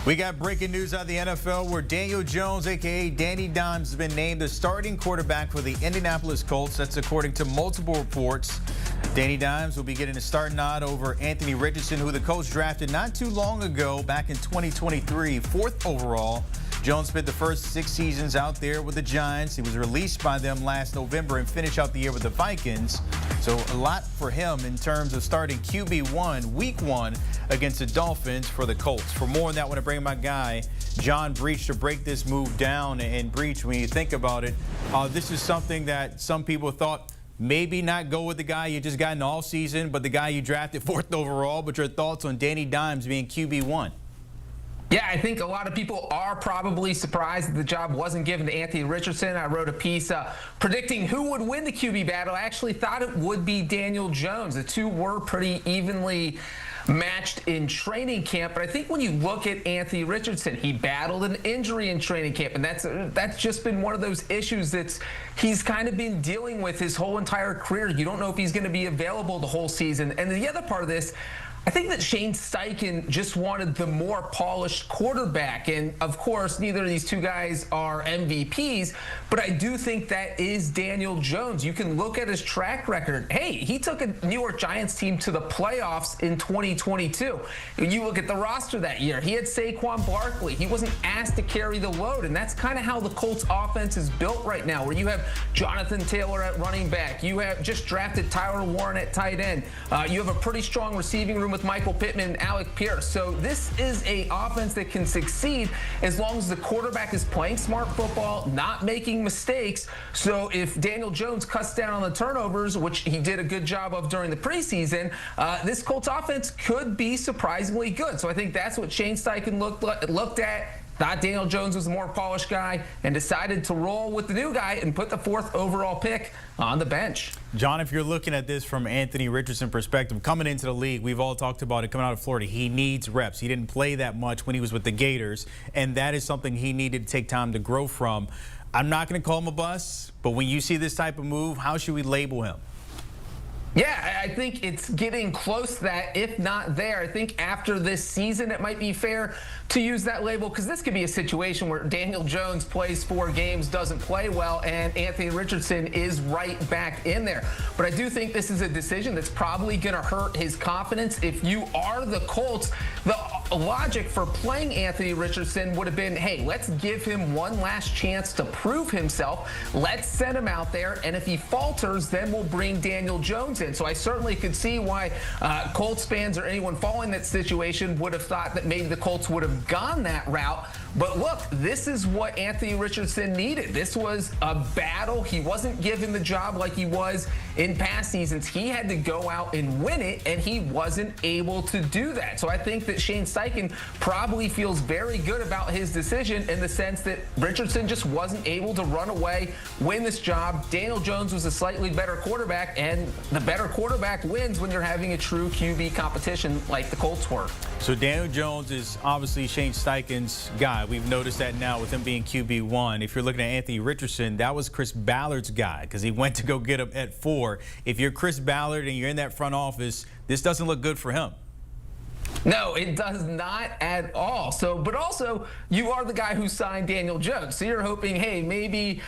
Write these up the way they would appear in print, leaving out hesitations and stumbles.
We got breaking news out of the NFL where Daniel Jones, a.k.a. Danny Dimes, has been named the starting quarterback for the Indianapolis Colts. That's according to multiple reports. Danny Dimes will be getting a start nod over Anthony Richardson, who the Colts drafted not too long ago, back in 2023, 4th overall. Jones spent the first 6 seasons out there with the Giants. He was released by them last November and finished out the year with the Vikings. So a lot for him in terms of starting QB1 week 1 against the Dolphins for the Colts. For more on that, I want to bring my guy, John Breech, to break this move down. And Breech, when you think about it, this is something that some people thought maybe not go with the guy you just got in the offseason, but the guy you drafted 4th overall. But your thoughts on Danny Dimes being QB1? Yeah, I think a lot of people are probably surprised that the job wasn't given to Anthony Richardson. I wrote a piece predicting who would win the QB battle. I actually thought it would be Daniel Jones. The two were pretty evenly matched in training camp, but I think when you look at Anthony Richardson, he battled an injury in training camp, and that's just been one of those issues that he's kind of been dealing with his whole entire career. You don't know if he's going to be available the whole season. And the other part of this, I think that Shane Steichen just wanted the more polished quarterback. And, of course, neither of these two guys are MVPs, but I do think that is Daniel Jones. You can look at his track record. Hey, he took a New York Giants team to the playoffs in 2022. You look at the roster that year. He had Saquon Barkley. He wasn't asked to carry the load, and that's kind of how the Colts offense is built right now, where you have Jonathan Taylor at running back. You have just drafted Tyler Warren at tight end. You have a pretty strong receiving room with Michael Pittman and Alec Pierce. So this is an offense that can succeed as long as the quarterback is playing smart football, not making mistakes. So if Daniel Jones cuts down on the turnovers, which he did a good job of during the preseason, this Colts offense could be surprisingly good. So I think that's what Shane Steichen looked at. Thought Daniel Jones was the more polished guy and decided to roll with the new guy and put the 4th overall pick on the bench. John, if you're looking at this from Anthony Richardson perspective, coming into the league, we've all talked about it coming out of Florida. He needs reps. He didn't play that much when he was with the Gators, and that is something he needed to take time to grow from. I'm not going to call him a bust, but when you see this type of move, how should we label him? Yeah, I think it's getting close to that, if not there. I think after this season, it might be fair to use that label, because this could be a situation where Daniel Jones plays 4 games, doesn't play well, and Anthony Richardson is right back in there. But I do think this is a decision that's probably going to hurt his confidence. If you are the Colts, the logic for playing Anthony Richardson would have been, hey, let's give him one last chance to prove himself. Let's send him out there, and if he falters, then we'll bring Daniel Jones in. So I certainly could see why Colts fans or anyone following that situation would have thought that maybe the Colts would have gone that route. But look, this is what Anthony Richardson needed. This was a battle. He wasn't given the job like he was in past seasons. He had to go out and win it, and he wasn't able to do that. So I think that Shane Steichen probably feels very good about his decision in the sense that Richardson just wasn't able to run away, win this job. Daniel Jones was a slightly better quarterback, and the better quarterback wins when you're having a true QB competition like the Colts were. So Daniel Jones is obviously Shane Steichen's guy. We've noticed that now with him being QB1. If you're looking at Anthony Richardson, that was Chris Ballard's guy because he went to go get him at 4. If you're Chris Ballard and you're in that front office, this doesn't look good for him. No, it does not at all. So, but also, you are the guy who signed Daniel Jones. So you're hoping, hey, maybe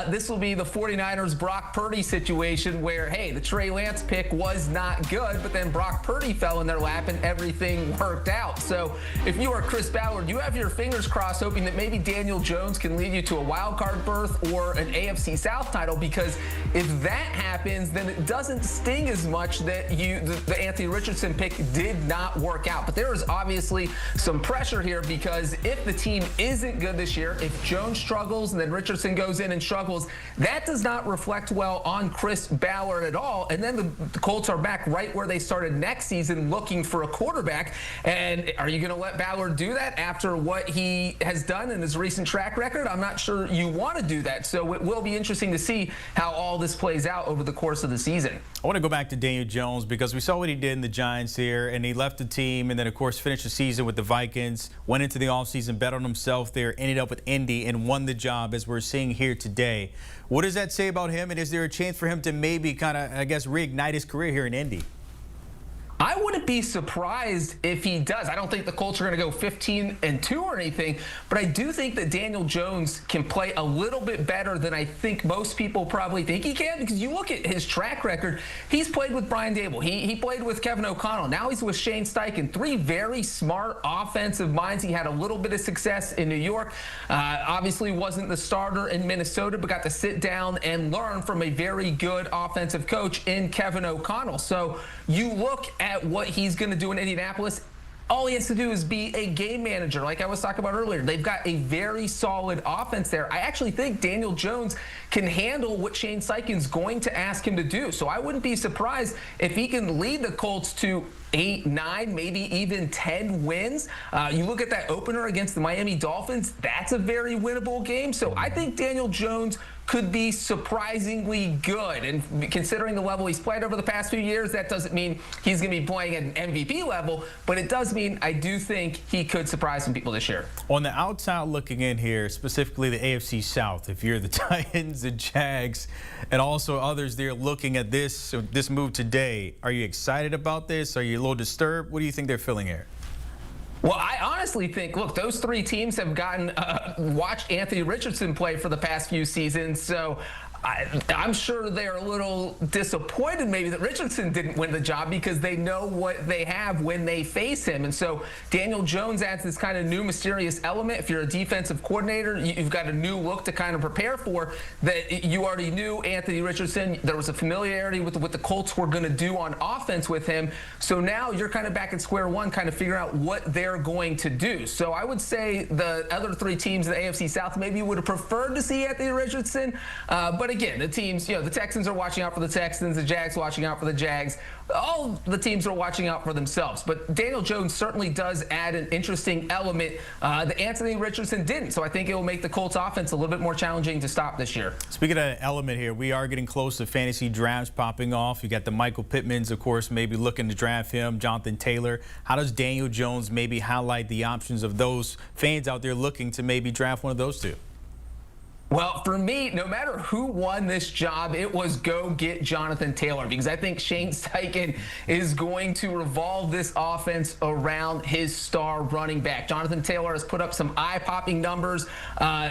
this will be the 49ers Brock Purdy situation where, hey, the Trey Lance pick was not good, but then Brock Purdy fell in their lap and everything worked out. So if you are Chris Ballard, you have your fingers crossed hoping that maybe Daniel Jones can lead you to a wild card berth or an AFC South title, because if that happens, then it doesn't sting as much that the Anthony Richardson pick did not work out. But there is obviously some pressure here, because if the team isn't good this year, if Jones struggles and then Richardson goes in and struggles, that does not reflect well on Chris Ballard at all. And then the Colts are back right where they started next season looking for a quarterback. And are you going to let Ballard do that after what he has done in his recent track record? I'm not sure you want to do that. So it will be interesting to see how all this plays out over the course of the season. I want to go back to Daniel Jones because we saw what he did in the Giants here, and he left the team and then, of course, finished the season with the Vikings, went into the offseason, bet on himself there, ended up with Indy, and won the job, as we're seeing here today. What does that say about him, and is there a chance for him to maybe kind of, I guess, reignite his career here in Indy? I wouldn't be surprised if he does. I don't think the Colts are going to go 15-2 or anything, but I do think that Daniel Jones can play a little bit better than I think most people probably think he can, because you look at his track record. He's played with Brian Dable. He played with Kevin O'Connell. Now he's with Shane Steichen. Three very smart offensive minds. He had a little bit of success in New York. Obviously wasn't the starter in Minnesota, but got to sit down and learn from a very good offensive coach in Kevin O'Connell. So you look at what he's going to do in Indianapolis. All he has to do is be a game manager, like I was talking about earlier. They've got a very solid offense there. I actually think Daniel Jones can handle what Shane Steichen's going to ask him to do. So I wouldn't be surprised if he can lead the Colts to 8, 9, maybe even 10 wins. You look at that opener against the Miami Dolphins, that's a very winnable game. So I think Daniel Jones could be surprisingly good. And considering the level he's played over the past few years, that doesn't mean he's going to be playing at an MVP level, but it does mean I do think he could surprise some people this year. On the outside looking in here, specifically the AFC South, if you're the Titans, the Jags, and also others there looking at this move today, are you excited about this? Are you a little disturbed? What do you think they're feeling here? Well, I honestly think, look, those three teams have watched Anthony Richardson play for the past few seasons, so I'm sure they're a little disappointed maybe that Richardson didn't win the job, because they know what they have when they face him. And so Daniel Jones adds this kind of new mysterious element. If you're a defensive coordinator, you've got a new look to kind of prepare for that. You already knew Anthony Richardson. There was a familiarity with what the Colts were going to do on offense with him. So now you're kind of back at square one, kind of figuring out what they're going to do. So I would say the other three teams in the AFC South maybe would have preferred to see Anthony Richardson, but again, the teams, the Texans are watching out for the Texans, the Jags watching out for the Jags. All the teams are watching out for themselves. But Daniel Jones certainly does add an interesting element that Anthony Richardson didn't. So I think it will make the Colts offense a little bit more challenging to stop this year. Speaking of that element here, we are getting close to fantasy drafts popping off. You got the Michael Pittmans, of course, maybe looking to draft him, Jonathan Taylor. How does Daniel Jones maybe highlight the options of those fans out there looking to maybe draft one of those two? Well, for me, no matter who won this job, it was go get Jonathan Taylor, because I think Shane Steichen is going to revolve this offense around his star running back. Jonathan Taylor has put up some eye-popping numbers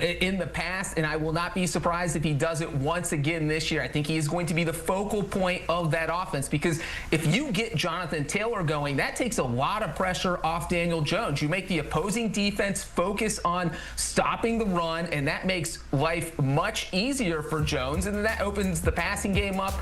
in the past, and I will not be surprised if he does it once again this year. I think he is going to be the focal point of that offense, because if you get Jonathan Taylor going, that takes a lot of pressure off Daniel Jones. You make the opposing defense focus on stopping the run, and that makes life much easier for Jones, and then that opens the passing game up.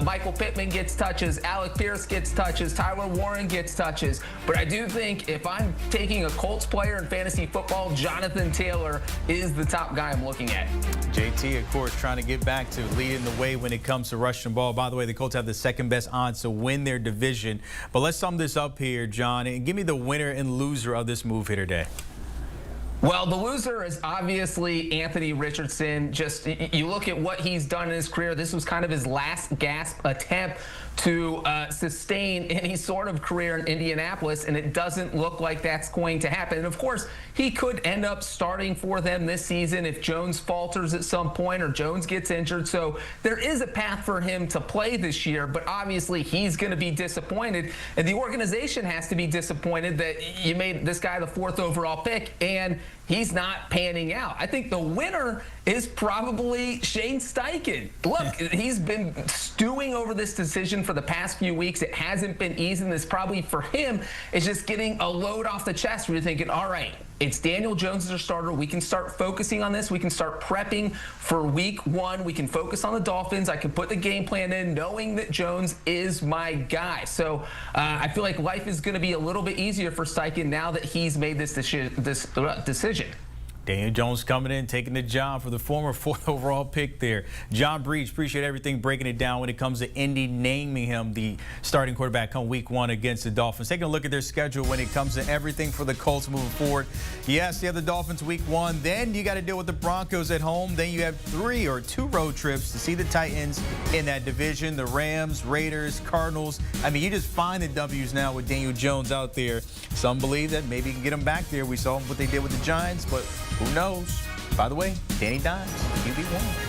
Michael Pittman gets touches, Alec Pierce gets touches, Tyler Warren gets touches. But I do think if I'm taking a Colts player in fantasy football, Jonathan Taylor is the top guy I'm looking at. JT, of course, trying to get back to leading the way when it comes to rushing the ball. By the way, the Colts have the second best odds to win their division. But let's sum this up here, John, and give me the winner and loser of this move here today. Well, the loser is obviously Anthony Richardson. Just you look at what he's done in his career. This was kind of his last gasp attempt to sustain any sort of career in Indianapolis, and it doesn't look like that's going to happen. And of course, he could end up starting for them this season if Jones falters at some point or Jones gets injured. So there is a path for him to play this year, but obviously he's going to be disappointed, and the organization has to be disappointed that you made this guy the 4th overall pick and he's not panning out. I think the winner is probably Shane Steichen. Look, he's been stewing over this decision for the past few weeks. It hasn't been easy, and this probably for him is just getting a load off the chest where you're thinking, all right, it's Daniel Jones as our starter. We can start focusing on this. We can start prepping for week 1. We can focus on the Dolphins. I can put the game plan in knowing that Jones is my guy. So I feel like life is going to be a little bit easier for Steichen now that he's made this decision. Daniel Jones coming in, taking the job for the former 4th overall pick there. John Breech, appreciate everything, breaking it down when it comes to Indy naming him the starting quarterback come week 1 against the Dolphins. Taking a look at their schedule when it comes to everything for the Colts moving forward. Yes, you have the Dolphins week 1. Then you got to deal with the Broncos at home. Then you have 2 road trips to see the Titans in that division. The Rams, Raiders, Cardinals. I mean, you just find the W's now with Daniel Jones out there. Some believe that maybe you can get him back there. We saw what they did with the Giants, but who knows? By the way, Danny Dimes, QB1.